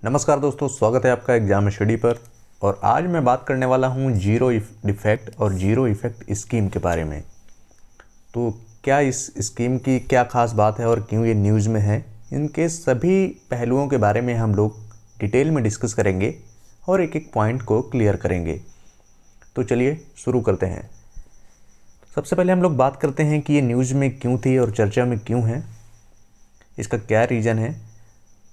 नमस्कार दोस्तों, स्वागत है आपका एग्जाम स्टडी पर। और आज मैं बात करने वाला हूँ जीरो डिफेक्ट और जीरो इफ़ेक्ट स्कीम के बारे में। तो क्या इस स्कीम की क्या ख़ास बात है और क्यों ये न्यूज़ में है, इनके सभी पहलुओं के बारे में हम लोग डिटेल में डिस्कस करेंगे और एक एक पॉइंट को क्लियर करेंगे। तो चलिए शुरू करते हैं। सबसे पहले हम लोग बात करते हैं कि ये न्यूज़ में क्यों थी और चर्चा में क्यों है, इसका क्या रीज़न है।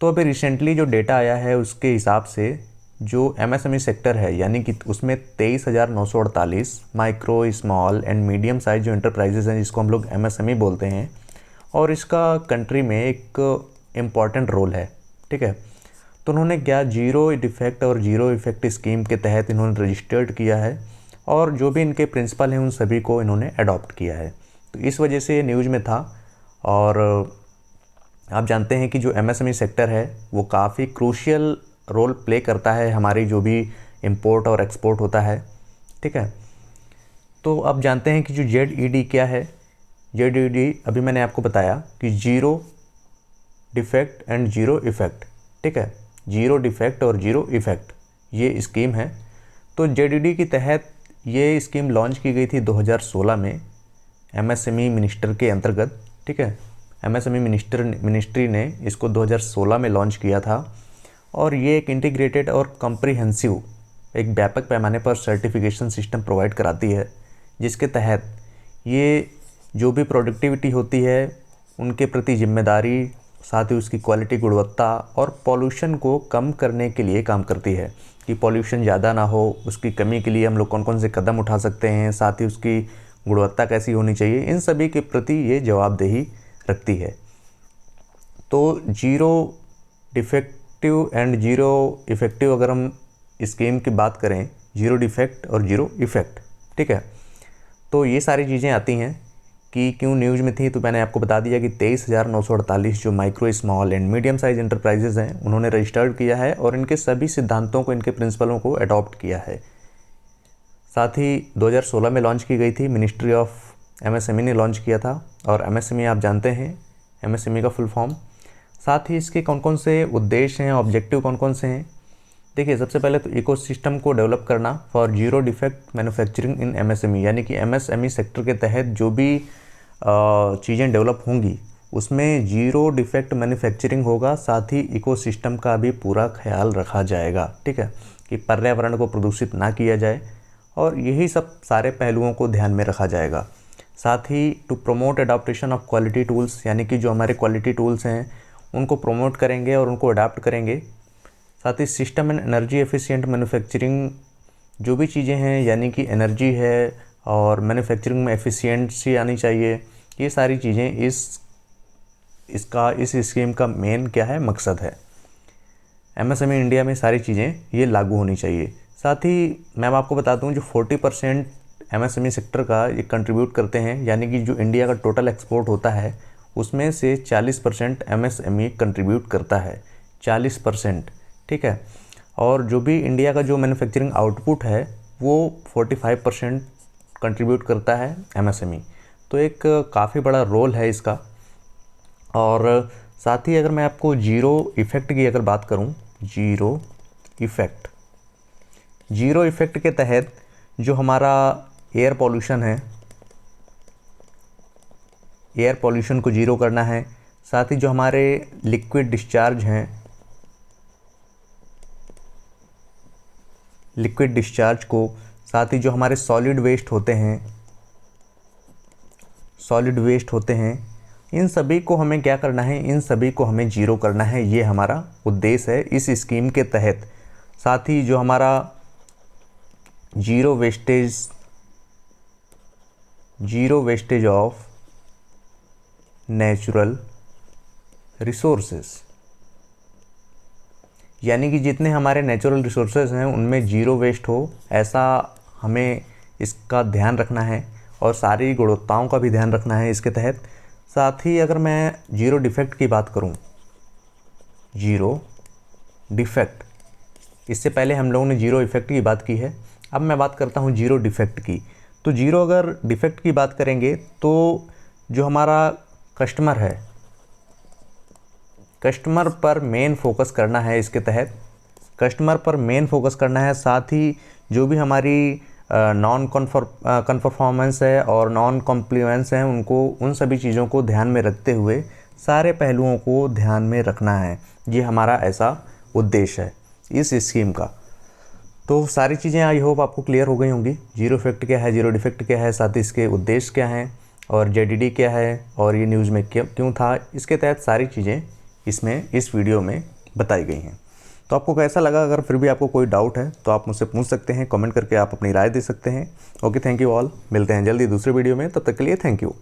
तो अभी रिसेंटली जो डेटा आया है उसके हिसाब से जो एमएसएमई सेक्टर है, यानी कि उसमें 23,948 micro small and medium size जो इंटरप्राइजेज हैं, जिसको हम लोग एमएसएमई बोलते हैं, और इसका कंट्री में एक इम्पॉर्टेंट रोल है। ठीक है, तो उन्होंने क्या जीरो डिफेक्ट और जीरो इफ़ेक्ट स्कीम के तहत इन्होंने रजिस्टर्ड किया है और जो भी इनके प्रिंसिपल हैं उन सभी को इन्होंने अडॉप्ट किया है। तो इस वजह से ये न्यूज़ में था। और आप जानते हैं कि जो एमएसएमई सेक्टर है वो काफ़ी क्रूशियल रोल प्ले करता है हमारी जो भी इंपोर्ट और एक्सपोर्ट होता है। ठीक है, तो आप जानते हैं कि जो जेडईडी क्या है। जेडईडी अभी मैंने आपको बताया कि zero defect and zero effect. ठीक है, जीरो डिफेक्ट और जीरो इफ़ेक्ट ये स्कीम है। तो जेडईडी के तहत ये स्कीम लॉन्च की गई थी 2016 में एमएसएमई मिनिस्टर के अंतर्गत। ठीक है, एमएसएमई मिनिस्ट्री ने इसको 2016 में लॉन्च किया था और ये एक इंटीग्रेटेड और कम्प्रिहेंसिव एक व्यापक पैमाने पर सर्टिफिकेशन सिस्टम प्रोवाइड कराती है, जिसके तहत ये जो भी प्रोडक्टिविटी होती है उनके प्रति जिम्मेदारी, साथ ही उसकी क्वालिटी, गुणवत्ता और पॉल्यूशन को कम करने के लिए काम करती है कि पॉल्यूशन ज़्यादा ना हो। उसकी कमी के लिए हम लोग कौन कौन से कदम उठा सकते हैं, साथ ही उसकी गुणवत्ता कैसी होनी चाहिए, इन सभी के प्रति ये जवाबदेही रखती है। तो zero defective and zero effective अगर हम स्कीम की बात करें, जीरो डिफेक्ट और जीरो इफ़ेक्ट, ठीक है, तो ये सारी चीज़ें आती हैं कि क्यों न्यूज़ में थी। तो मैंने आपको बता दिया कि 23,948 जो micro small and medium size enterprises हैं उन्होंने रजिस्टर्ड किया है और इनके सभी सिद्धांतों को, इनके प्रिंसिपलों को अडॉप्ट किया है। साथ ही 2016 में लॉन्च की गई थी, मिनिस्ट्री ऑफ एमएसएमई ने लॉन्च किया था। और एमएसएमई आप जानते हैं एमएसएमई का फुल फॉर्म। साथ ही इसके कौन कौन से उद्देश्य हैं, ऑब्जेक्टिव कौन कौन से हैं। देखिए, सबसे पहले तो इकोसिस्टम को डेवलप करना for zero defect manufacturing in MSME, यानी कि एमएसएमई सेक्टर के तहत जो भी चीज़ें डेवलप होंगी उसमें जीरो डिफेक्ट मैन्युफैक्चरिंग होगा। साथ ही इकोसिस्टम का भी पूरा ख्याल रखा जाएगा। ठीक है, कि पर्यावरण को प्रदूषित ना किया जाए, और यही सब सारे पहलुओं को ध्यान में रखा जाएगा। साथ ही to promote adoption of quality tools, यानी कि जो हमारे क्वालिटी टूल्स हैं उनको प्रमोट करेंगे और उनको अडाप्ट करेंगे। साथ ही system and energy efficient manufacturing, जो भी चीज़ें हैं यानी कि एनर्जी है और मैन्युफैक्चरिंग में एफिशिएंसी आनी चाहिए, ये सारी चीज़ें इस स्कीम का मेन क्या है, मकसद है। एमएसएमई इंडिया में सारी चीज़ें ये लागू होनी चाहिए। साथ ही मैं आपको बता दूं, जो 40% एमएसएमई सेक्टर का ये कंट्रीब्यूट करते हैं, यानी कि जो इंडिया का टोटल एक्सपोर्ट होता है उसमें से 40% एमएसएमई कंट्रीब्यूट करता है, 40%। ठीक है, और जो भी इंडिया का जो मैन्युफैक्चरिंग आउटपुट है वो 45% कंट्रीब्यूट करता है एमएसएमई। तो एक काफ़ी बड़ा रोल है इसका। और साथ ही अगर मैं आपको जीरो इफ़ेक्ट की अगर बात करूं, जीरो इफ़ेक्ट के तहत जो हमारा एयर पॉल्यूशन है, एयर पॉल्यूशन को जीरो करना है। साथ ही जो हमारे लिक्विड डिस्चार्ज को, साथ ही जो हमारे सॉलिड वेस्ट होते हैं, इन सभी को हमें क्या करना है, इन सभी को हमें जीरो करना है। ये हमारा उद्देश्य है इस स्कीम के तहत। साथ ही जो हमारा zero wastage of natural resources, यानी कि जितने हमारे नेचुरल रिसोर्सेज हैं उनमें जीरो वेस्ट हो, ऐसा हमें इसका ध्यान रखना है और सारी गुणवत्ताओं का भी ध्यान रखना है इसके तहत। साथ ही अगर मैं जीरो डिफेक्ट की बात करूं, जीरो डिफेक्ट, इससे पहले हम लोगों ने जीरो इफ़ेक्ट की बात की है, अब मैं बात करता हूं जीरो डिफेक्ट की। तो जीरो अगर डिफेक्ट की बात करेंगे तो जो हमारा कस्टमर है, कस्टमर पर मेन फोकस करना है। इसके तहत कस्टमर पर मेन फोकस करना है, साथ ही जो भी हमारी नॉन कन्फर्ममेंस है और नॉन कॉम्प्लीमेंस हैं उनको, उन सभी चीज़ों को ध्यान में रखते हुए सारे पहलुओं को ध्यान में रखना है। ये हमारा ऐसा उद्देश्य है इस स्कीम का। तो सारी चीज़ें आई होप आपको क्लियर हो गई होंगी। जीरो इफेक्ट क्या है, जीरो डिफेक्ट क्या है, साथ ही इसके उद्देश्य क्या हैं और जेडीडी क्या है और ये न्यूज़ में क्यों था, इसके तहत सारी चीज़ें इसमें इस वीडियो में बताई गई हैं। तो आपको कैसा लगा? अगर फिर भी आपको कोई डाउट है तो आप मुझसे पूछ सकते हैं, कमेंट करके आप अपनी राय दे सकते हैं। Okay, thank you all. मिलते हैं जल्दी दूसरे वीडियो में, तब तक के लिए थैंक यू।